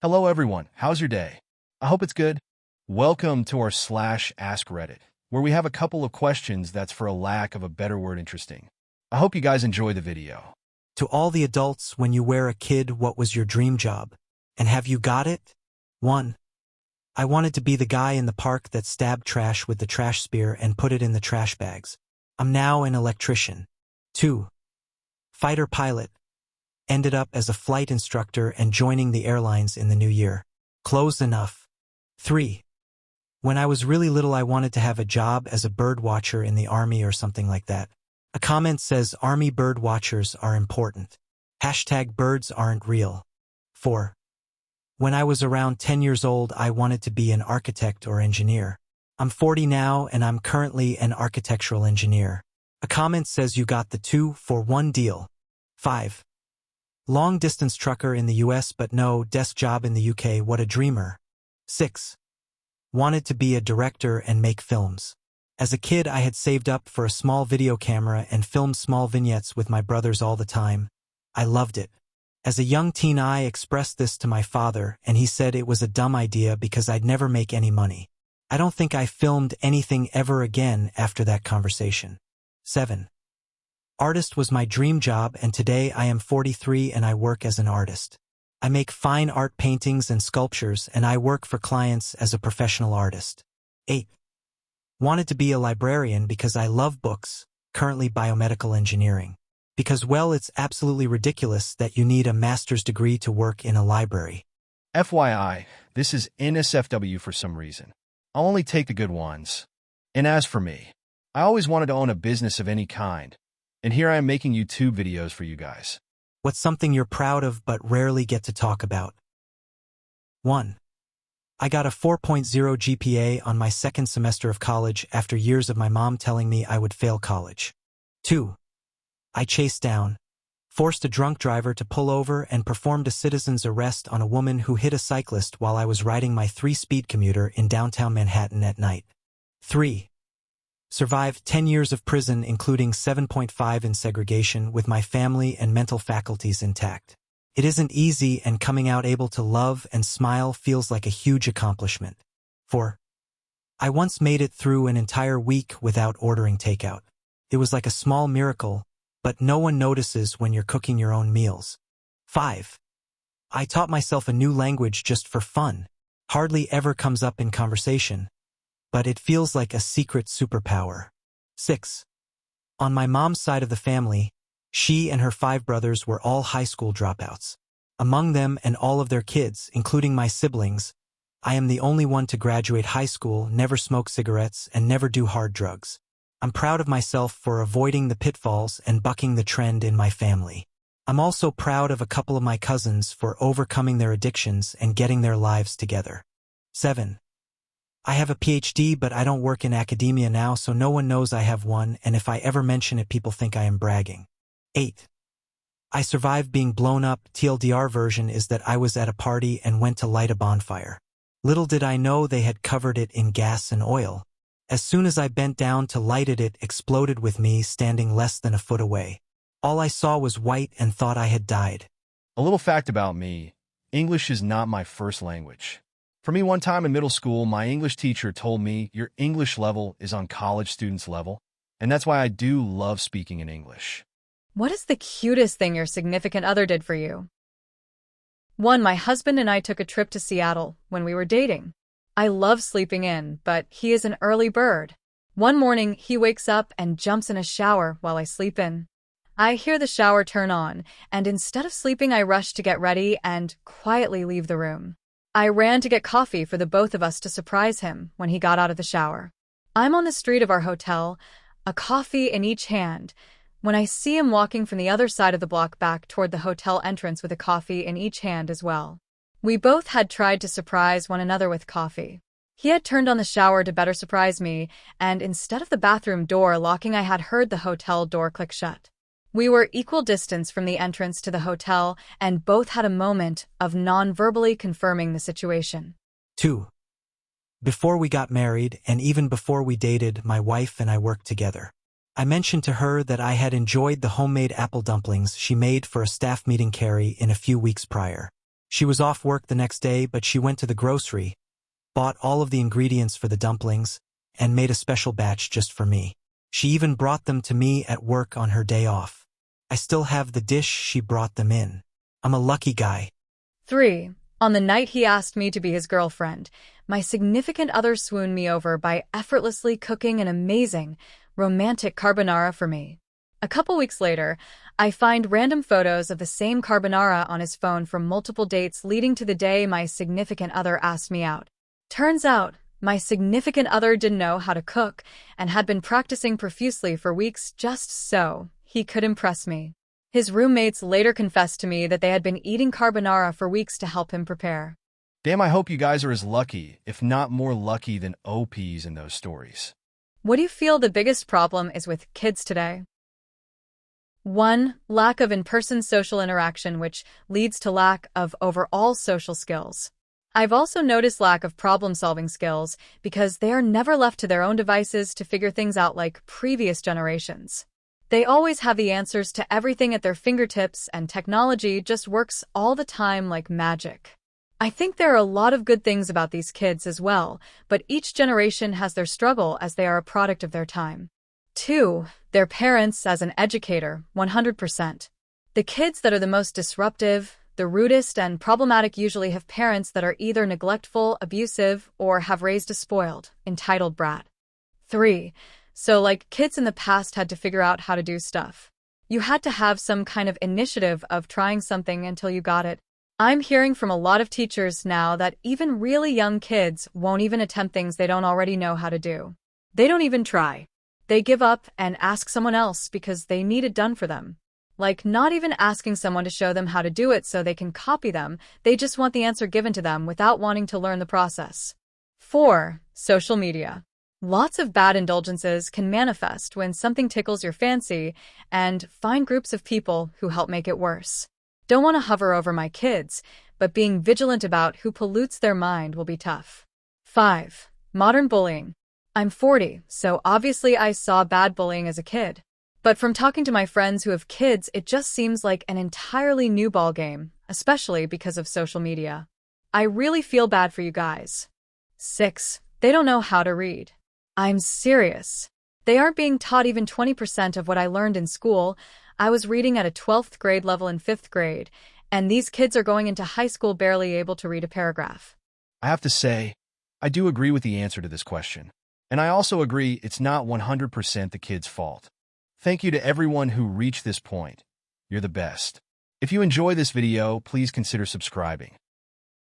Hello everyone, how's your day? I hope it's good. Welcome to our /Ask Reddit, where we have a couple of questions that's for a lack of a better word interesting. I hope you guys enjoy the video. To all the adults, when you were a kid, what was your dream job? And have you got it? 1. I wanted to be the guy in the park that stabbed trash with the trash spear and put it in the trash bags. I'm now an electrician. 2. Fighter pilot. Ended up as a flight instructor and joining the airlines in the new year. Close enough. 3. When I was really little, I wanted to have a job as a bird watcher in the army or something like that. A comment says army bird watchers are important. #birds aren't real. 4. When I was around 10 years old, I wanted to be an architect or engineer. I'm 40 now and I'm currently an architectural engineer. A comment says you got the 2-for-1 deal. 5. Long-distance trucker in the US but no desk job in the UK, what a dreamer. 6. Wanted to be a director and make films. As a kid, I had saved up for a small video camera and filmed small vignettes with my brothers all the time. I loved it. As a young teen, I expressed this to my father, and he said it was a dumb idea because I'd never make any money. I don't think I filmed anything ever again after that conversation. 7. Artist was my dream job, and today I am 43 and I work as an artist. I make fine art paintings and sculptures, and I work for clients as a professional artist. 8. Wanted to be a librarian because I love books, currently biomedical engineering. Because, well, it's absolutely ridiculous that you need a master's degree to work in a library. FYI, this is NSFW for some reason. I'll only take the good ones. And as for me, I always wanted to own a business of any kind. And here I am making YouTube videos for you guys. What's something you're proud of but rarely get to talk about? 1. I got a 4.0 GPA on my second semester of college after years of my mom telling me I would fail college. 2. I chased down, forced a drunk driver to pull over and performed a citizen's arrest on a woman who hit a cyclist while I was riding my 3-speed commuter in downtown Manhattan at night. 3. Survived 10 years of prison, including 7.5 in segregation, with my family and mental faculties intact. It isn't easy, and coming out able to love and smile feels like a huge accomplishment. 4. I once made it through an entire week without ordering takeout. It was like a small miracle, but no one notices when you're cooking your own meals. 5. I taught myself a new language just for fun. Hardly ever comes up in conversation, but it feels like a secret superpower. 6. On my mom's side of the family, she and her 5 brothers were all high school dropouts. Among them and all of their kids, including my siblings, I am the only one to graduate high school, never smoke cigarettes, and never do hard drugs. I'm proud of myself for avoiding the pitfalls and bucking the trend in my family. I'm also proud of a couple of my cousins for overcoming their addictions and getting their lives together. 7. I have a PhD, but I don't work in academia now, so no one knows I have one, and if I ever mention it, people think I am bragging. 8. I survived being blown up. TLDR version is that I was at a party and went to light a bonfire. Little did I know they had covered it in gas and oil. As soon as I bent down to light it, it exploded with me standing less than a foot away. All I saw was white and thought I had died. A little fact about me, English is not my first language. For me, one time in middle school, my English teacher told me your English level is on college students' level, and that's why I do love speaking in English. What is the cutest thing your significant other did for you? 1. My husband and I took a trip to Seattle when we were dating. I love sleeping in, but he is an early bird. One morning, he wakes up and jumps in a shower while I sleep in. I hear the shower turn on, and instead of sleeping, I rush to get ready and quietly leave the room. I ran to get coffee for the both of us to surprise him when he got out of the shower. I'm on the street of our hotel, a coffee in each hand, when I see him walking from the other side of the block back toward the hotel entrance with a coffee in each hand as well. We both had tried to surprise one another with coffee. He had turned on the shower to better surprise me, and instead of the bathroom door locking, I had heard the hotel door click shut. We were equal distance from the entrance to the hotel and both had a moment of non-verbally confirming the situation. 2. Before we got married, and even before we dated, my wife and I worked together. I mentioned to her that I had enjoyed the homemade apple dumplings she made for a staff meeting carry in a few weeks prior. She was off work the next day, but she went to the grocery, bought all of the ingredients for the dumplings, and made a special batch just for me. She even brought them to me at work on her day off. I still have the dish she brought them in. I'm a lucky guy. 3. On the night he asked me to be his girlfriend, my significant other swooned me over by effortlessly cooking an amazing, romantic carbonara for me. A couple weeks later, I find random photos of the same carbonara on his phone from multiple dates leading to the day my significant other asked me out. Turns out, my significant other didn't know how to cook and had been practicing profusely for weeks just so he could impress me. His roommates later confessed to me that they had been eating carbonara for weeks to help him prepare. Damn, I hope you guys are as lucky, if not more lucky than OPs in those stories. What do you feel the biggest problem is with kids today? 1. Lack of in-person social interaction, which leads to lack of overall social skills. I've also noticed lack of problem-solving skills because they are never left to their own devices to figure things out like previous generations. They always have the answers to everything at their fingertips, and technology just works all the time like magic. I think there are a lot of good things about these kids as well, but each generation has their struggle as they are a product of their time. 2. Their parents as an educator, 100%. The kids that are the most disruptive, the rudest, and problematic usually have parents that are either neglectful, abusive, or have raised a spoiled, entitled brat. 3. So like kids in the past had to figure out how to do stuff. You had to have some kind of initiative of trying something until you got it. I'm hearing from a lot of teachers now that even really young kids won't even attempt things they don't already know how to do. They don't even try. They give up and ask someone else because they need it done for them. Like not even asking someone to show them how to do it so they can copy them, they just want the answer given to them without wanting to learn the process. 4. Social media. Lots of bad indulgences can manifest when something tickles your fancy, and find groups of people who help make it worse. Don't want to hover over my kids, but being vigilant about who pollutes their mind will be tough. 5. Modern bullying. I'm 40, so obviously I saw bad bullying as a kid. But from talking to my friends who have kids, it just seems like an entirely new ballgame, especially because of social media. I really feel bad for you guys. 6. They don't know how to read. I'm serious. They aren't being taught even 20% of what I learned in school. I was reading at a 12th grade level in 5th grade, and these kids are going into high school barely able to read a paragraph. I have to say, I do agree with the answer to this question. And I also agree it's not 100% the kid's fault. Thank you to everyone who reached this point. You're the best. If you enjoy this video, please consider subscribing.